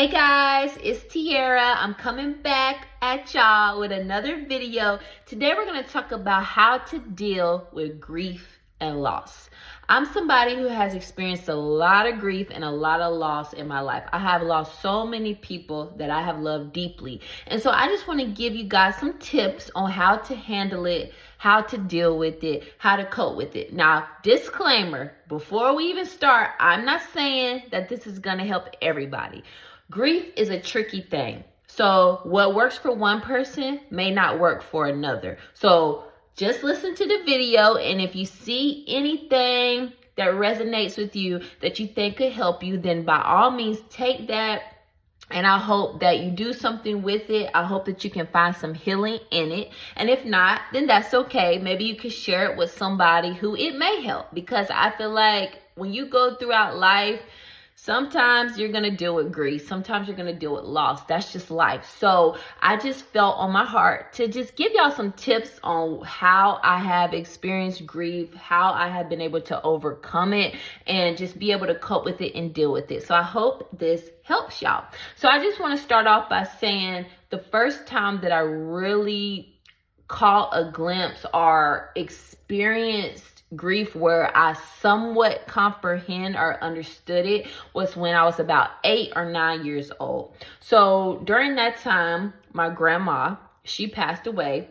Hey guys, it's Tiara. I'm coming back at y'all with another video. Today we're going to talk about how to deal with grief and loss. I'm somebody who has experienced a lot of grief and a lot of loss in my life. I have lost so many people that I have loved deeply. And so I just want to give you guys some tips on how to handle it, how to deal with it, how to cope with it. Now, disclaimer, before we even start, I'm not saying that this is going to help everybody. Grief is a tricky thing. So what works for one person may not work for another. So just listen to the video, and if you see anything that resonates with you that you think could help you, then by all means take that, and I hope that you do something with it. I hope that you can find some healing in it. And if not, then that's okay. Maybe you could share it with somebody who it may help, because I feel like when you go throughout life, sometimes you're going to deal with grief. Sometimes you're going to deal with loss. That's just life. So I just felt on my heart to just give y'all some tips on how I have experienced grief, how I have been able to overcome it, and just be able to cope with it and deal with it. So I hope this helps y'all. So I just want to start off by saying the first time that I really caught a glimpse or experienced grief where I somewhat comprehend or understood it was when I was about 8 or 9 years old. So during that time, my grandma, she passed away.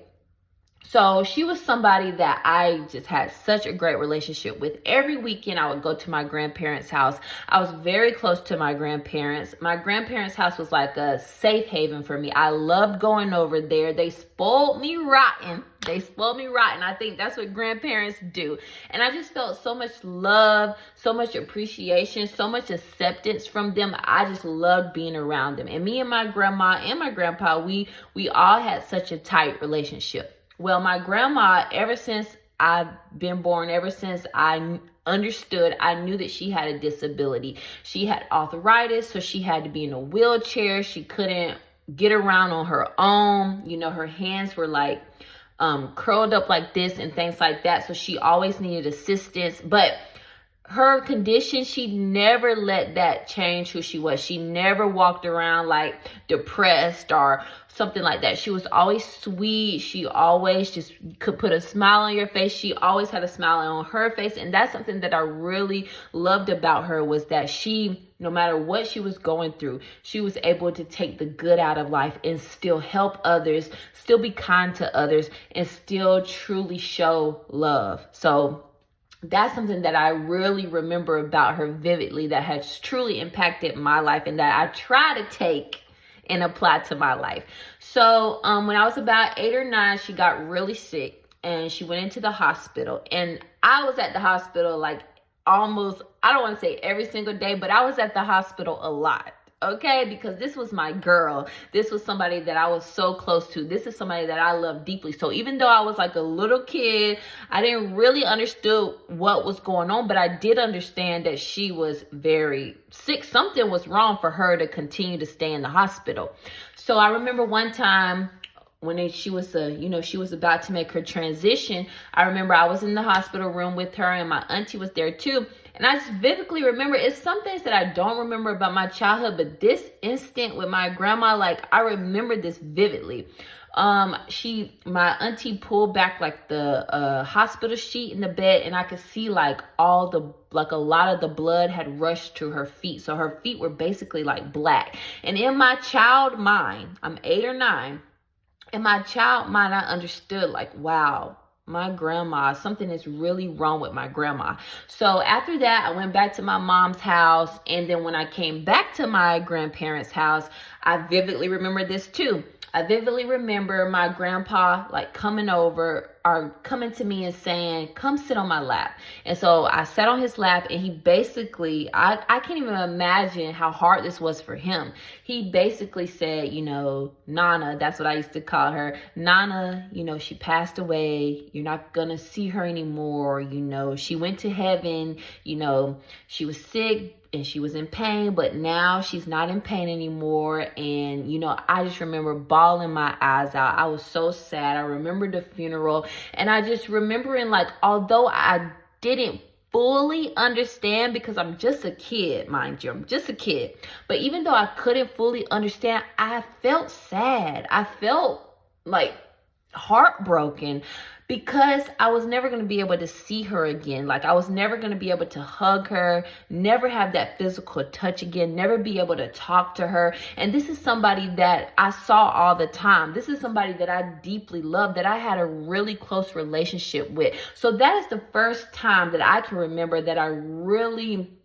So she was somebody that I just had such a great relationship with. Every weekend I would go to my grandparents' house. I was very close to my grandparents. My grandparents' house was like a safe haven for me. I loved going over there. They spoiled me rotten. I think that's what grandparents do. And I just felt so much love, so much appreciation, so much acceptance from them. I just loved being around them. And me and my grandma and my grandpa, we all had such a tight relationship. Well, my grandma, ever since I've been born, ever since I understood, I knew that she had a disability. She had arthritis, so she had to be in a wheelchair. She couldn't get around on her own. You know, her hands were like curled up like this and things like that. So she always needed assistance. But her condition, she never let that change who she was. She never walked around like depressed or something like that. She was always sweet. She always just could put a smile on your face. She always had a smile on her face. And that's something that I really loved about her, was that she, no matter what she was going through, she was able to take the good out of life and still help others, still be kind to others, and still truly show love. So that's something that I really remember about her vividly, that has truly impacted my life and that I try to take and apply to my life. So when I was about 8 or 9, she got really sick and she went into the hospital. And I was at the hospital like almost, I don't want to say every single day, but I was at the hospital a lot. Okay, because this was my girl. This was somebody that I was so close to. This is somebody that I love deeply. So even though I was like a little kid, I didn't really understood what was going on, but I did understand that she was very sick. Something was wrong for her to continue to stay in the hospital. So I remember one time when she was about to make her transition, I remember I was in the hospital room with her, and my auntie was there too. And I just vividly remember, it's some things that I don't remember about my childhood, but this instant with my grandma, like I remember this vividly. My auntie pulled back like the hospital sheet in the bed, and I could see like a lot of the blood had rushed to her feet. So her feet were basically like black. And in my child mind, I'm 8 or 9, in my child mind, I understood like, wow, my grandma, something is really wrong with my grandma. So after that, I went back to my mom's house. And then when I came back to my grandparents' house, I vividly remember this too. I vividly remember my grandpa like coming over or coming to me and saying, come sit on my lap. And so I sat on his lap, and he basically, I can't even imagine how hard this was for him. He basically said, Nana, that's what I used to call her. Nana, she passed away. You're not going to see her anymore. She went to heaven. She was sick and she was in pain, but now she's not in pain anymore. And, I just remember bawling my eyes out. I was so sad. I remember the funeral, and I just remembering like, although I didn't fully understand, because I'm just a kid, mind you, I'm just a kid. But even though I couldn't fully understand, I felt sad. I felt like heartbroken, because I was never going to be able to see her again. Like, I was never going to be able to hug her, never have that physical touch again, never be able to talk to her. And this is somebody that I saw all the time. This is somebody that I deeply loved, that I had a really close relationship with. So that is the first time that I can remember that I really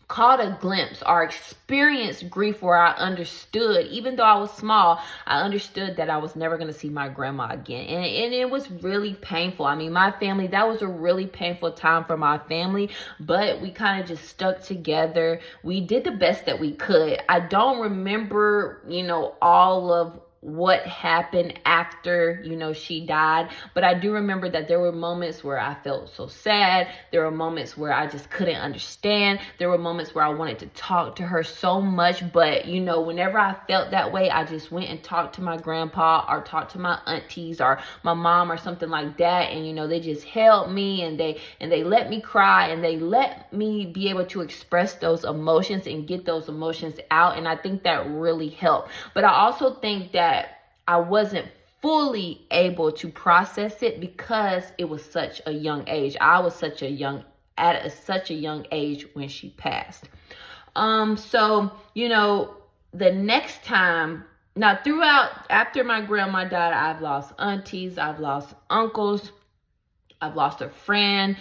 caught a glimpse or experienced grief, where I understood, even though I was small, I understood that I was never going to see my grandma again. And it was really painful. I mean, my family, that was a really painful time for my family, but we kind of just stuck together. We did the best that we could. I don't remember, all of what happened after, she died. But I do remember that there were moments where I felt so sad. There were moments where I just couldn't understand. There were moments where I wanted to talk to her so much. But, whenever I felt that way, I just went and talked to my grandpa, or talked to my aunties or my mom or something like that. And, they just held me, and they let me cry, and they let me be able to express those emotions and get those emotions out. And I think that really helped. But I also think that I wasn't fully able to process it, because it was such a young age. I was such a young age when she passed. So, the next time, now after my grandma died, I've lost aunties, I've lost uncles, I've lost a friend.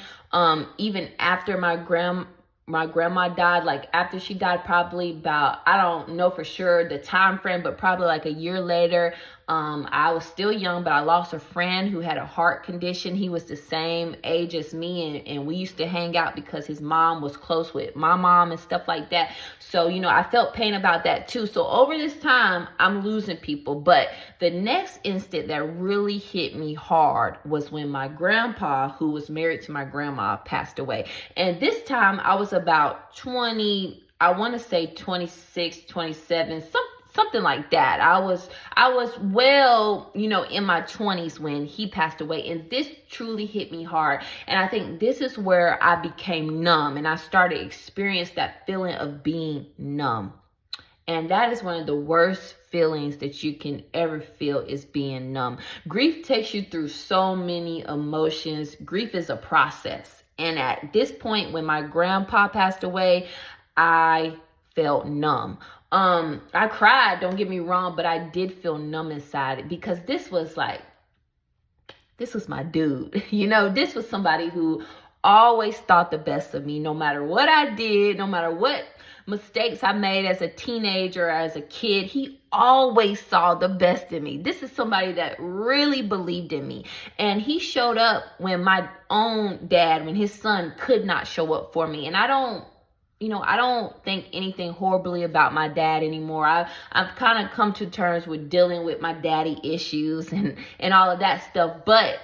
Even after my grandma died, like after she died, probably about, I don't know for sure the time frame, but probably like a year later, I was still young, but I lost a friend who had a heart condition. He was the same age as me, and we used to hang out because his mom was close with my mom and stuff like that. So, I felt pain about that too. So over this time, I'm losing people. But the next instant that really hit me hard was when my grandpa, who was married to my grandma, passed away. And this time I was about 20, I want to say 26, 27, something like that. I was well, in my 20s when he passed away, and this truly hit me hard. And I think this is where I became numb, and I started experiencing that feeling of being numb. And that is one of the worst feelings that you can ever feel, is being numb. Grief takes you through so many emotions. Grief is a process. And at this point, when my grandpa passed away, I felt numb. I cried, don't get me wrong, but I did feel numb inside, because this was my dude. This was somebody who always thought the best of me, no matter what I did, no matter what mistakes I made as a teenager, as a kid. He always saw the best in me. This is somebody that really believed in me. And he showed up when my own dad, when his son could not show up for me. And I don't think anything horribly about my dad anymore. I've kind of come to terms with dealing with my daddy issues and all of that stuff. But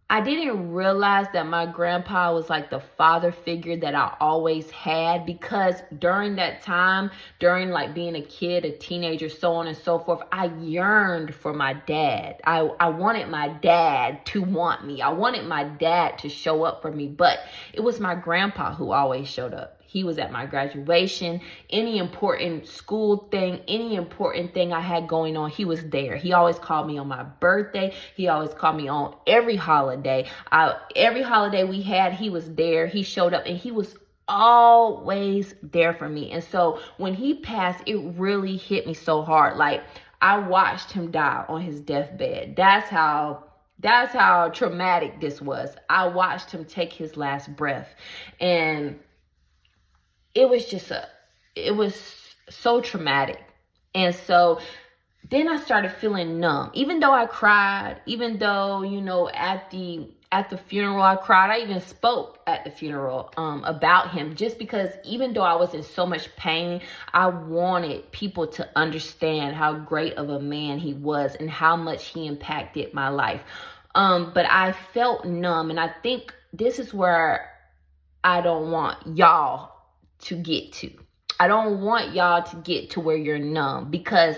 I didn't realize that my grandpa was like the father figure that I always had, because during that time, during like being a kid, a teenager, so on and so forth, I yearned for my dad. I wanted my dad to want me. I wanted my dad to show up for me, but it was my grandpa who always showed up. He was at my graduation, any important school thing, any important thing I had going on, he was there. He always called me on my birthday. He always called me on every holiday. Every holiday we had, he was there. He showed up, and he was always there for me. And so when he passed, it really hit me so hard. Like, I watched him die on his deathbed. That's how traumatic this was. I watched him take his last breath, and it was so traumatic. And so then I started feeling numb. Even though I cried, even though, at the funeral I cried, I even spoke at the funeral about him, just because even though I was in so much pain, I wanted people to understand how great of a man he was and how much he impacted my life. But I felt numb, and I think this is where I don't want y'all to get to. I don't want y'all to get to where you're numb, because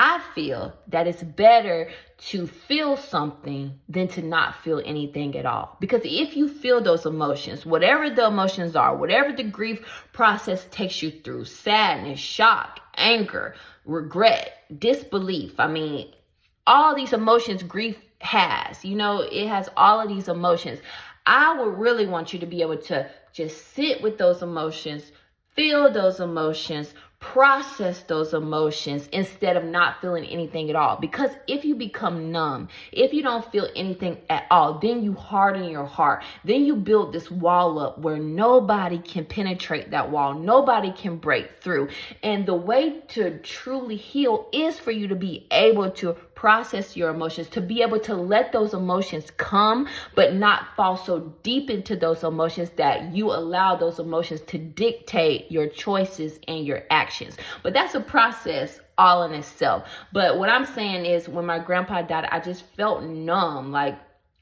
I feel that it's better to feel something than to not feel anything at all. Because if you feel those emotions, whatever the emotions are, whatever the grief process takes you through, sadness, shock, anger, regret, disbelief, I mean, all these emotions grief has, it has all of these emotions. I would really want you to be able to just sit with those emotions, feel those emotions, process those emotions instead of not feeling anything at all. Because if you become numb, if you don't feel anything at all, then you harden your heart. Then you build this wall up where nobody can penetrate that wall. Nobody can break through. And the way to truly heal is for you to be able to process your emotions, to be able to let those emotions come, but not fall so deep into those emotions that you allow those emotions to dictate your choices and your actions. But that's a process all in itself. But what I'm saying is, when my grandpa died, I just felt numb. Like,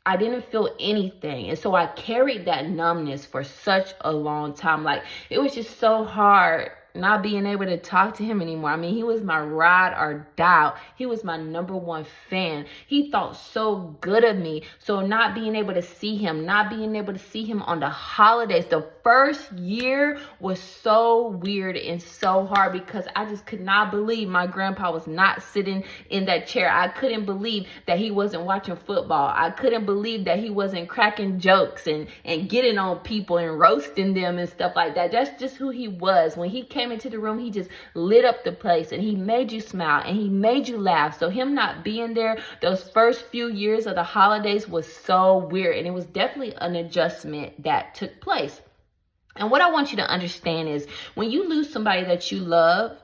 I didn't feel anything. And so I carried that numbness for such a long time. Like, it was just so hard not being able to talk to him anymore. I mean, he was my ride or die. He was my number one fan. He thought so good of me. So not being able to see him, not being able to see him on the holidays, the first year was so weird and so hard, because I just could not believe my grandpa was not sitting in that chair. I couldn't believe that he wasn't watching football. I couldn't believe that he wasn't cracking jokes and getting on people and roasting them and stuff like that. That's just who he was. When he came into the room, he just lit up the place, and he made you smile and he made you laugh. So him not being there those first few years of the holidays was so weird, and it was definitely an adjustment that took place. And what I want you to understand is, when you lose somebody that you love,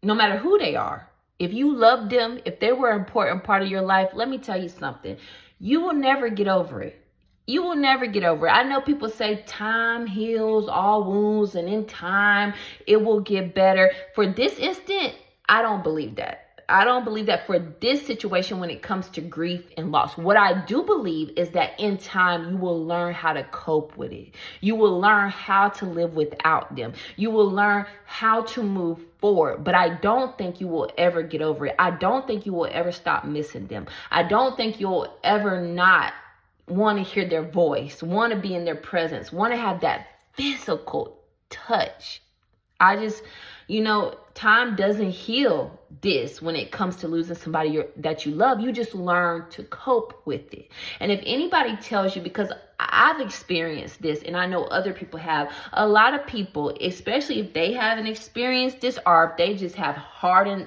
no matter who they are, if you loved them, if they were an important part of your life, let me tell you something, you will never get over it. You will never get over it. I know people say time heals all wounds, and in time it will get better. For this instant, I don't believe that. I don't believe that for this situation when it comes to grief and loss. What I do believe is that in time you will learn how to cope with it. You will learn how to live without them. You will learn how to move forward. But I don't think you will ever get over it. I don't think you will ever stop missing them. I don't think you'll ever not want to hear their voice, want to be in their presence, want to have that physical touch. I just, time doesn't heal this when it comes to losing somebody that you love. You just learn to cope with it. And if anybody tells you, because I've experienced this and I know other people have, a lot of people, especially if they haven't experienced this, or if they just have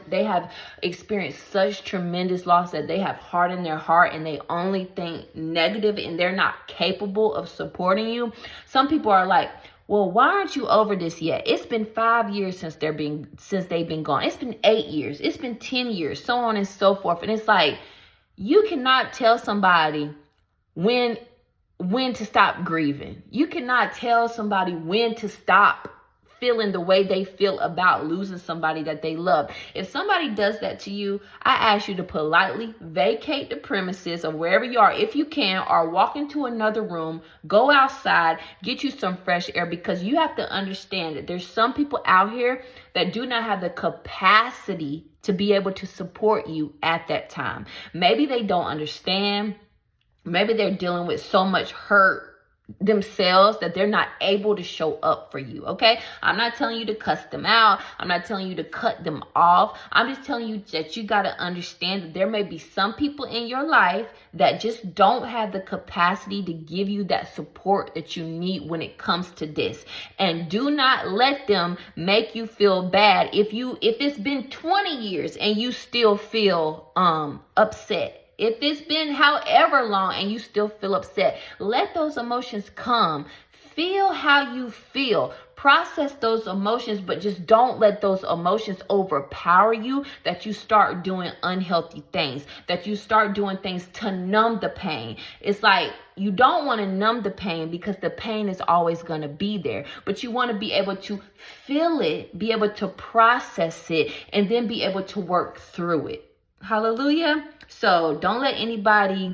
they have experienced such tremendous loss that they have hardened their heart and they only think negative and they're not capable of supporting you. Some people are like, well, why aren't you over this yet? It's been 5 years since they've been gone. It's been 8 years. It's been 10 years, so on and so forth. And it's like, you cannot tell somebody when to stop grieving. You cannot tell somebody when to stop feeling the way they feel about losing somebody that they love. If somebody does that to you, I ask you to politely vacate the premises of wherever you are, if you can, or walk into another room, go outside, get you some fresh air, because you have to understand that there's some people out here that do not have the capacity to be able to support you at that time. Maybe they don't understand. Maybe they're dealing with so much hurt themselves that they're not able to show up for you. Okay, I'm not telling you to cuss them out. I'm not telling you to cut them off. I'm just telling you that you got to understand that there may be some people in your life that just don't have the capacity to give you that support that you need when it comes to this. And do not let them make you feel bad if it's been 20 years and you still feel upset. If it's been however long and you still feel upset, let those emotions come. Feel how you feel. Process those emotions, but just don't let those emotions overpower you, that you start doing unhealthy things, that you start doing things to numb the pain. It's like, you don't want to numb the pain because the pain is always going to be there, but you want to be able to feel it, be able to process it, and then be able to work through it. Hallelujah. So don't let anybody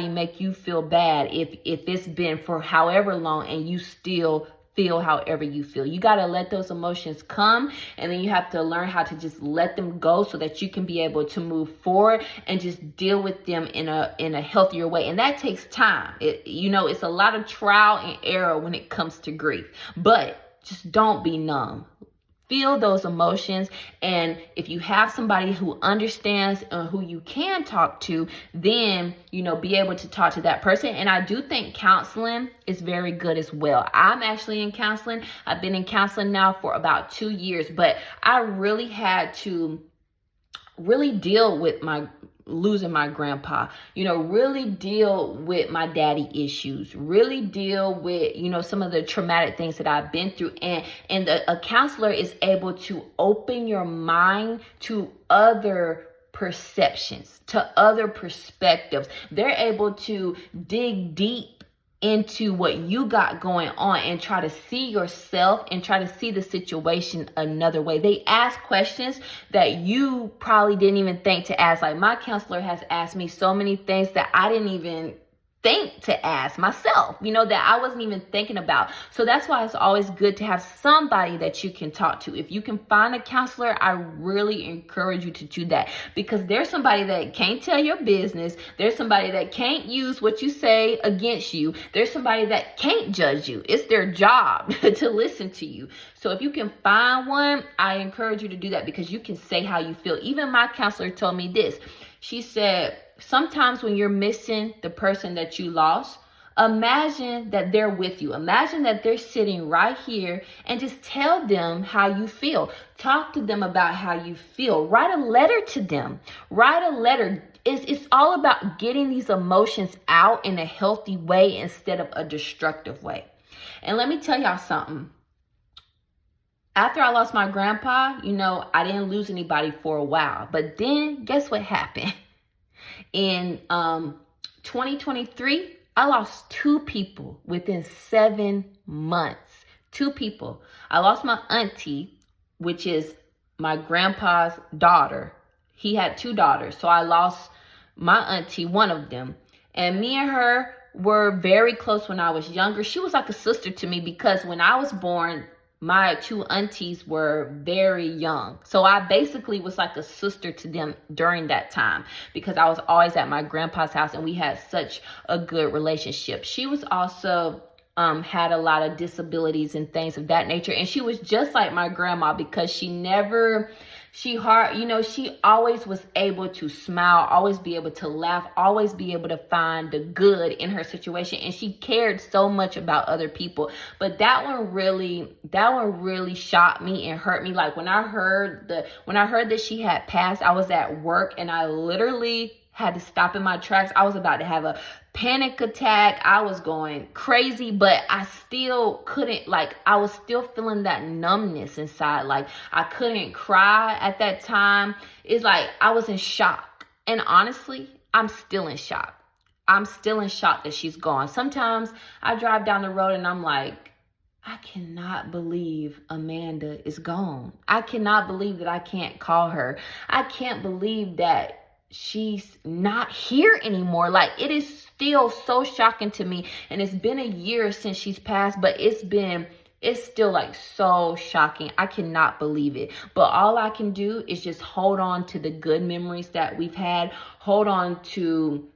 make you feel bad if it's been for however long and you still feel however you feel. You got to let those emotions come, and then you have to learn how to just let them go so that you can be able to move forward and just deal with them in a healthier way. And that takes time. It's a lot of trial and error when it comes to grief, but just don't be numb. Feel those emotions, and if you have somebody who understands who you can talk to, then be able to talk to that person. And I do think counseling is very good as well. I'm actually in counseling. I've been in counseling now for about 2 years, but I really had to deal with losing my grandpa, really deal with my daddy issues, really deal with, some of the traumatic things that I've been through. And a counselor is able to open your mind to other perceptions, to other perspectives. They're able to dig deep into what you got going on and try to see yourself and try to see the situation another way. They ask questions that you probably didn't even think to ask. Like, my counselor has asked me so many things that I didn't even think to ask myself, that I wasn't even thinking about. So that's why it's always good to have somebody that you can talk to. If you can find a counselor, I really encourage you to do that, because there's somebody that can't tell your business. There's somebody that can't use what you say against you. There's somebody that can't judge you. It's their job to listen to you. So if you can find one, I encourage you to do that, because you can say how you feel. Even my counselor told me this. She said, sometimes when you're missing the person that you lost, imagine that they're with you. Imagine that they're sitting right here, and just tell them how you feel. Talk to them about how you feel. Write a letter to them. Write a letter. It's all about getting these emotions out in a healthy way instead of a destructive way. And let me tell y'all something. After I lost my grandpa, I didn't lose anybody for a while. But then guess what happened? In 2023, I lost 2 people within 7 months. 2 people. I lost my auntie, which is my grandpa's daughter. He had 2 daughters. So I lost my auntie, one of them. And me and her were very close when I was younger. She was like a sister to me, because when I was born, my 2 aunties were very young. So I basically was like a sister to them during that time, because I was always at my grandpa's house and we had such a good relationship. She was also had a lot of disabilities and things of that nature. And she was just like my grandma, because she always was able to smile, always be able to laugh, always be able to find the good in her situation. And she cared so much about other people. But that one really shocked me and hurt me. Like, when I heard that she had passed, I was at work and I literally had to stop in my tracks. I was about to have a panic attack. I was going crazy, but I still couldn't, I was still feeling that numbness inside. Like, I couldn't cry at that time. It's like I was in shock. And honestly, I'm still in shock. I'm still in shock that she's gone. Sometimes I drive down the road and I'm like, I cannot believe Amanda is gone. I cannot believe that I can't call her. I can't believe that she's not here anymore. Like, it is still so shocking to me. And it's been a year since she's passed, but it's still so shocking. I cannot believe it. But all I can do is just hold on to the good memories that we've had, hold on to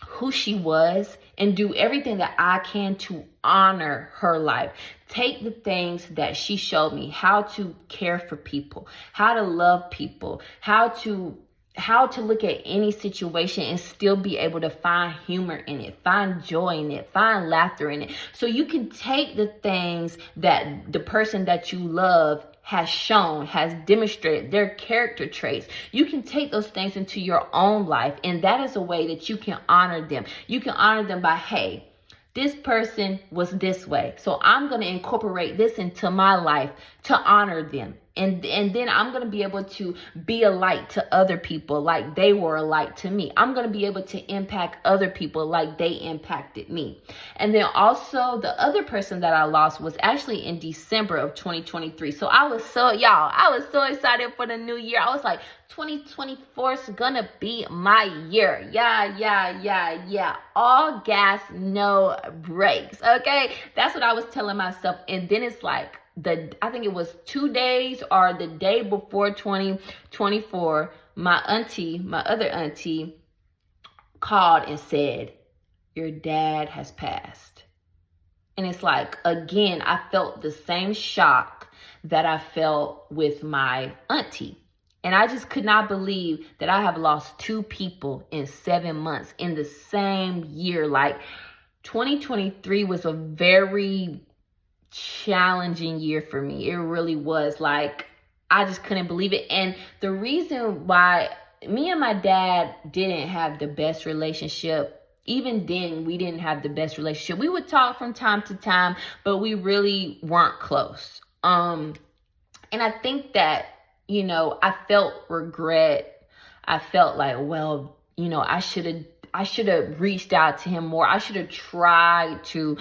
who she was, and do everything that I can to honor her life. Take the things that she showed me, how to care for people, how to love people, how to look at any situation and still be able to find humor in it, find joy in it, find laughter in it. So you can take the things that the person that you love has shown, has demonstrated, their character traits. You can take those things into your own life, and that is a way that you can honor them. You can honor them by, hey, this person was this way, so I'm going to incorporate this into my life to honor them. And then I'm going to be able to be a light to other people like they were a light to me. I'm going to be able to impact other people like they impacted me. And then also the other person that I lost was actually in December of 2023. So I was so excited for the new year. I was like, 2024 is going to be my year. Yeah. All gas, no brakes. Okay. That's what I was telling myself. And then it's like, I think it was 2 days or the day before 2024, my other auntie called and said, your dad has passed. And it's like, again, I felt the same shock that I felt with my auntie. And I just could not believe that I have lost 2 people in 7 months in the same year. Like 2023 was a very challenging year for me. It really was. Like, I just couldn't believe it. And the reason why me and my dad didn't have the best relationship, even then we didn't have the best relationship. We would talk from time to time, but we really weren't close. And I think that, I felt regret. I felt like, well, I should have reached out to him more. I should have tried to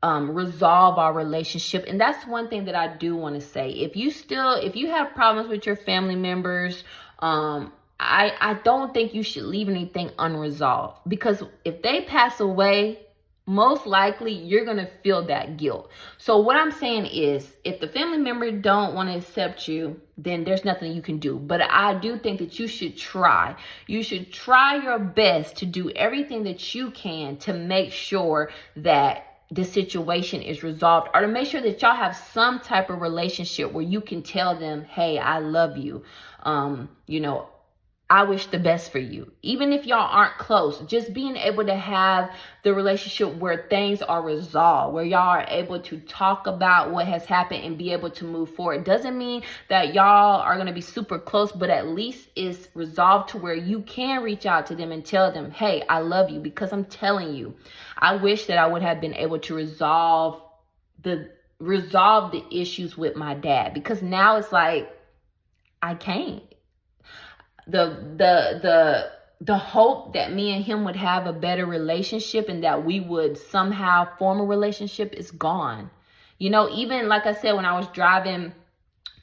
resolve our relationship. And that's one thing that I do want to say. If you have problems with your family members, I don't think you should leave anything unresolved, because if they pass away, most likely you're going to feel that guilt. So what I'm saying is, if the family member don't want to accept you, then there's nothing you can do. But I do think that you should try. You should try your best to do everything that you can to make sure that the situation is resolved, or to make sure that y'all have some type of relationship where you can tell them, hey, I love you. I wish the best for you. Even if y'all aren't close, just being able to have the relationship where things are resolved, where y'all are able to talk about what has happened and be able to move forward. Doesn't mean that y'all are going to be super close, but at least it's resolved to where you can reach out to them and tell them, hey, I love you. Because I'm telling you, I wish that I would have been able to resolve the issues with my dad, because now it's like, I can't. The hope that me and him would have a better relationship and that we would somehow form a relationship is gone. Even like I said, when I was driving,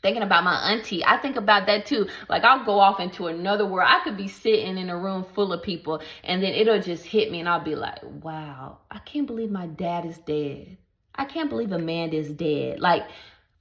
thinking about my auntie, I think about that too. Like, I'll go off into another world. I could be sitting in a room full of people and then it'll just hit me and I'll be like, wow, I can't believe my dad is dead. I can't believe Amanda is dead. Like,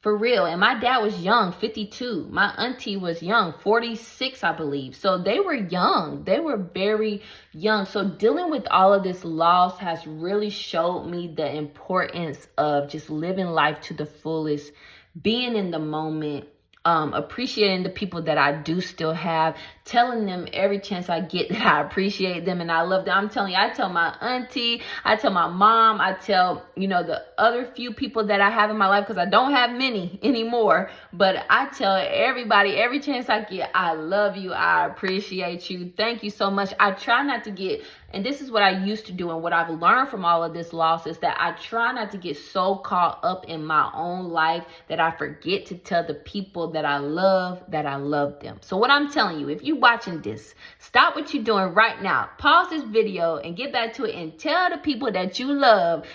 for real. And my dad was young, 52. My auntie was young, 46, I believe. So they were young. They were very young. So dealing with all of this loss has really showed me the importance of just living life to the fullest, being in the moment, appreciating the people that I do still have, telling them every chance I get that I appreciate them and I love them. I'm telling you, I tell my auntie, I tell my mom, I tell, the other few people that I have in my life, because I don't have many anymore, but I tell everybody every chance I get, I love you, I appreciate you, thank you so much. I try not to get, and this is what I used to do, and what I've learned from all of this loss is that I try not to get so caught up in my own life that I forget to tell the people that I love them. So what I'm telling you, if you watching this, stop what you're doing right now, pause this video and get back to it and tell the people that you love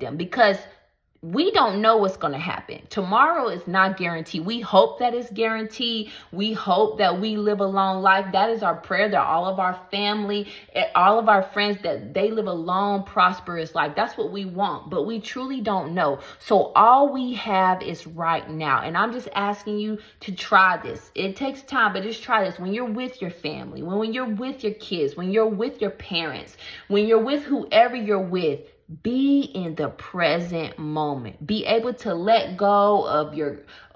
them, because we don't know what's going to happen. Tomorrow is not guaranteed. We hope that it's guaranteed. We hope that we live a long life. That is our prayer, that all of our family, all of our friends, that they live a long, prosperous life. That's what we want, but we truly don't know. So all we have is right now. And I'm just asking you to try this. It takes time, but just try this. When you're with your family, when you're with your kids, when you're with your parents, when you're with whoever you're with, be in the present moment. Be able to let go of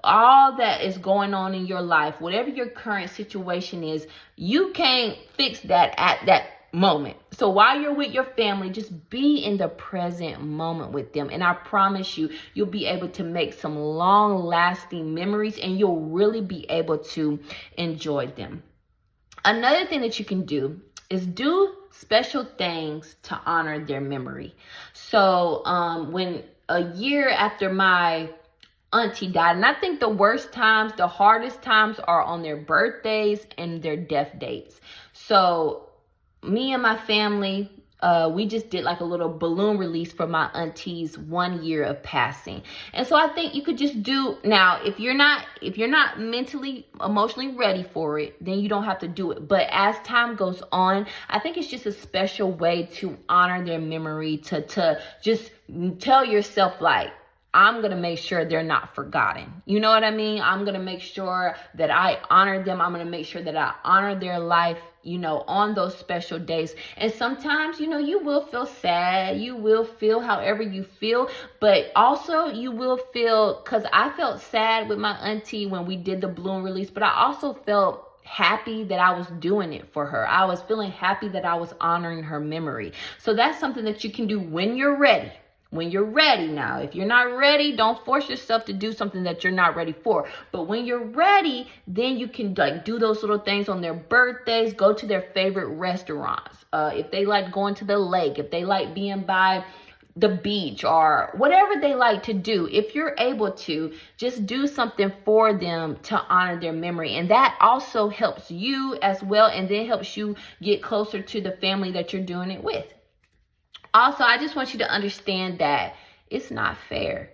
all that is going on in your life. Whatever your current situation is, you can't fix that at that moment. So while you're with your family, just be in the present moment with them. And I promise you, you'll be able to make some long lasting memories and you'll really be able to enjoy them. Another thing that you can do is do special things to honor their memory. So when a year after my auntie died. And I think the worst times, the hardest times are on their birthdays and their death dates. So me and my family, we just did like a little balloon release for my auntie's 1 year of passing. And so I think you could just do, now, if you're not mentally, emotionally ready for it, then you don't have to do it. But as time goes on, I think it's just a special way to honor their memory, to just tell yourself, like, I'm going to make sure they're not forgotten. You know what I mean? I'm going to make sure that I honor them. I'm going to make sure that I honor their life, you know, on those special days. And sometimes, you know, you will feel sad. You will feel however you feel. But also you will feel, because I felt sad with my auntie when we did the balloon release, but I also felt happy that I was doing it for her. I was feeling happy that I was honoring her memory. So that's something that you can do when you're ready. When you're ready. Now, if you're not ready, don't force yourself to do something that you're not ready for. But when you're ready, then you can like do those little things on their birthdays. Go to their favorite restaurants. If they like going to the lake, if they like being by the beach, or whatever they like to do, if you're able to, just do something for them to honor their memory. And that also helps you as well, and then helps you get closer to the family that you're doing it with. Also, I just want you to understand that it's not fair.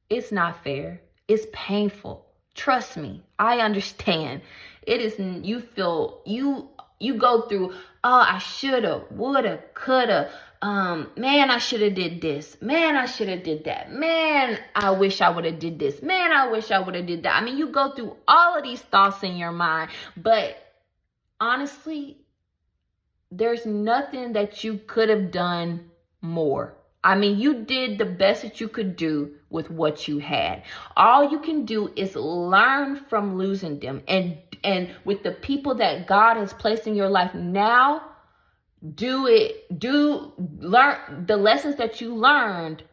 It's not fair. It's painful. Trust me, I understand. It is, you feel, you go through, oh, I shoulda, woulda, coulda, man, I shoulda did this. Man, I shoulda did that. Man, I wish I woulda did this. Man, I wish I woulda did that. I mean, you go through all of these thoughts in your mind, but honestly, there's nothing that you could have done more. I mean, you did the best that you could do with what you had. All you can do is learn from losing them, and with the people that God has placed in your life now, learn the lessons that you learned.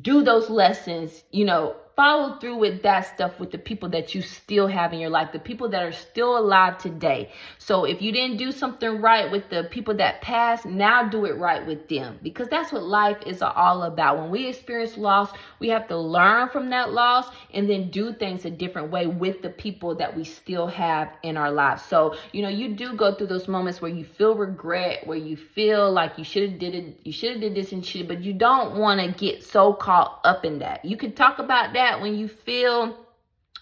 Do those lessons, you know, follow through with that stuff with the people that you still have in your life, the people that are still alive today. So if you didn't do something right with the people that passed, now do it right with them, because that's what life is all about. When we experience loss, we have to learn from that loss and then do things a different way with the people that we still have in our lives. So, you know, you do go through those moments where you feel regret, where you feel like you should have did it, you should have did this and shit, but you don't want to get so caught up in that. You can talk about that when you feel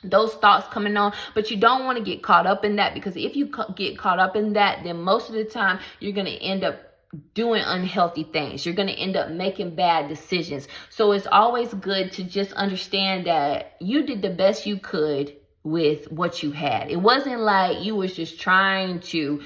those thoughts coming on, but you don't want to get caught up in that, because if you get caught up in that, then most of the time you're going to end up doing unhealthy things. You're going to end up making bad decisions. So it's always good to just understand that you did the best you could with what you had. It wasn't like you was just trying to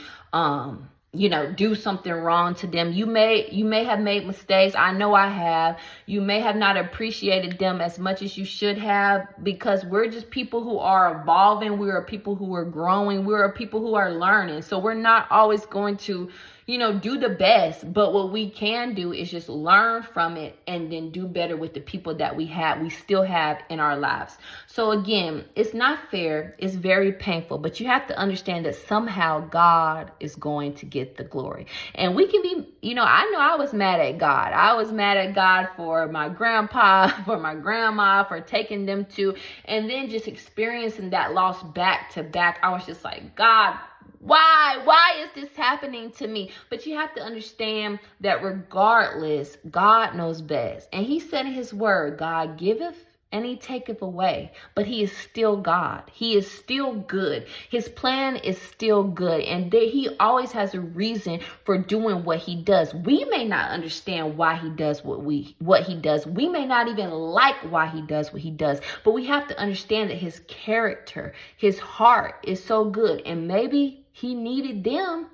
you know, do something wrong to them. You may have made mistakes. I know I have. You may have not appreciated them as much as you should have, because we're just people who are evolving. We are people who are growing. We are people who are learning. So we're not always going to, you know, do the best, but what we can do is just learn from it and then do better with the people that we still have in our lives. So again, it's not fair. It's very painful, but you have to understand that somehow God is going to get the glory. And we can be, you know I was mad at God. I was mad at God for my grandpa, for my grandma, for taking them to, and then just experiencing that loss back to back. I was just like, God, why is this happening to me? But you have to understand that regardless, God knows best. And he said in his word, God giveth and he taketh away. But he is still God. He is still good. His plan is still good. And he always has a reason for doing what he does. We may not understand why he does what he does. We may not even like why he does what he does. But we have to understand that his character, his heart is so good. And maybe he needed them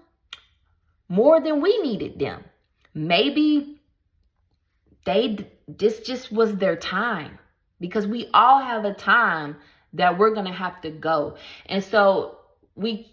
more than we needed them. Maybe this just was their time, because we all have a time that we're going to have to go. And so we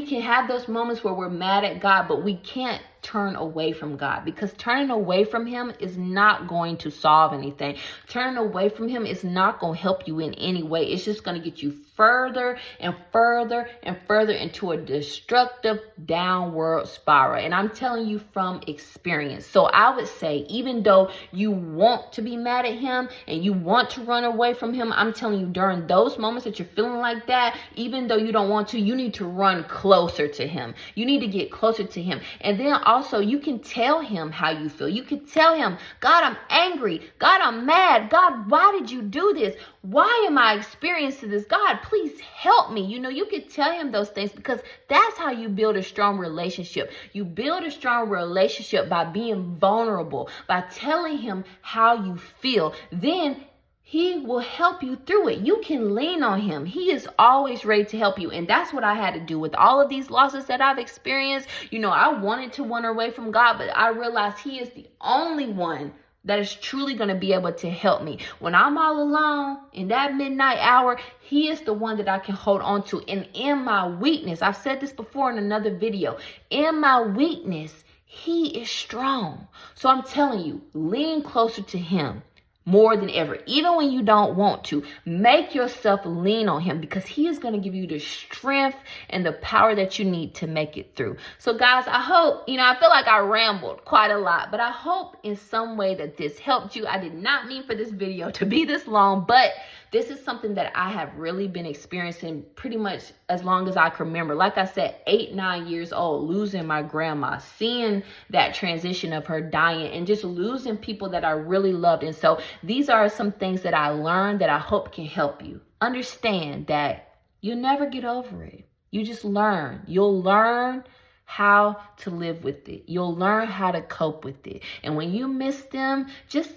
can have those moments where we're mad at God, but we can't turn away from God, because turning away from him is not going to solve anything. Turning away from him is not going to help you in any way. It's just going to get you further and further and further into a destructive downward spiral. And I'm telling you from experience. So I would say, even though you want to be mad at him and you want to run away from him, I'm telling you, during those moments that you're feeling like that, even though you don't want to, you need to run closer to him. You need to get closer to him. And then also you can tell him how you feel. You can tell him, God, I'm angry. God, I'm mad. God, why did you do this? Why am I experiencing this? God, please help me. You know, you could tell him those things, because that's how you build a strong relationship. You build a strong relationship by being vulnerable, by telling him how you feel. Then he will help you through it. You can lean on him. He is always ready to help you. And that's what I had to do with all of these losses that I've experienced. You know, I wanted to run away from God, but I realized he is the only one that is truly going to be able to help me. When I'm all alone in that midnight hour, he is the one that I can hold on to. And in my weakness, I've said this before in another video, in my weakness, he is strong. So I'm telling you, lean closer to him more than ever. Even when you don't want to, make yourself lean on him, because he is going to give you the strength and the power that you need to make it through. So guys, I hope, I feel like I rambled quite a lot, but I hope in some way that this helped you. I did not mean for this video to be this long, but this is something that I have really been experiencing pretty much as long as I can remember. Like I said, 8, 9 years old, losing my grandma, seeing that transition of her dying, and just losing people that I really loved. And so these are some things that I learned that I hope can help you. Understand that you'll never get over it. You just learn. You'll learn how to live with it. You'll learn how to cope with it. And when you miss them, just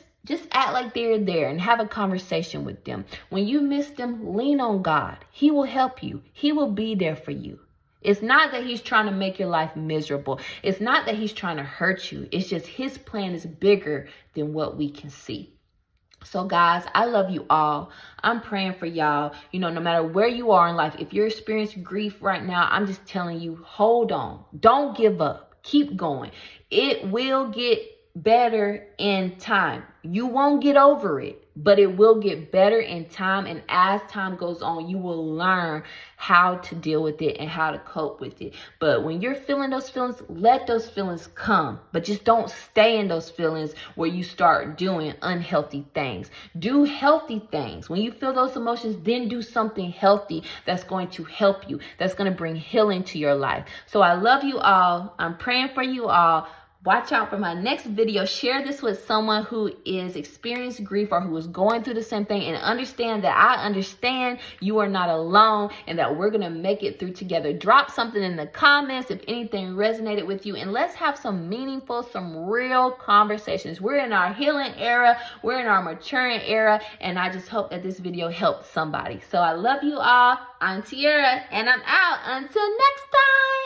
act like they're there and have a conversation with them. When you miss them, lean on God. He will help you. He will be there for you. It's not that he's trying to make your life miserable. It's not that he's trying to hurt you. It's just his plan is bigger than what we can see. So guys, I love you all. I'm praying for y'all. No matter where you are in life, if you're experiencing grief right now, I'm just telling you, hold on. Don't give up. Keep going. It will get better in time. You won't get over it, but it will get better in time. And as time goes on, you will learn how to deal with it and how to cope with it. But when you're feeling those feelings, let those feelings come, but just don't stay in those feelings where you start doing unhealthy things. Do healthy things. When you feel those emotions, then do something healthy that's going to help you, that's going to bring healing to your life. So I love you all. I'm praying for you all. Watch out for my next video. Share this with someone who is experiencing grief or who is going through the same thing, and understand that I understand you are not alone and that we're going to make it through together. Drop something in the comments if anything resonated with you, and let's have some meaningful, some real conversations. We're in our healing era. We're in our maturing era, and I just hope that this video helped somebody. So I love you all. I'm Tiara, and I'm out. Until next time.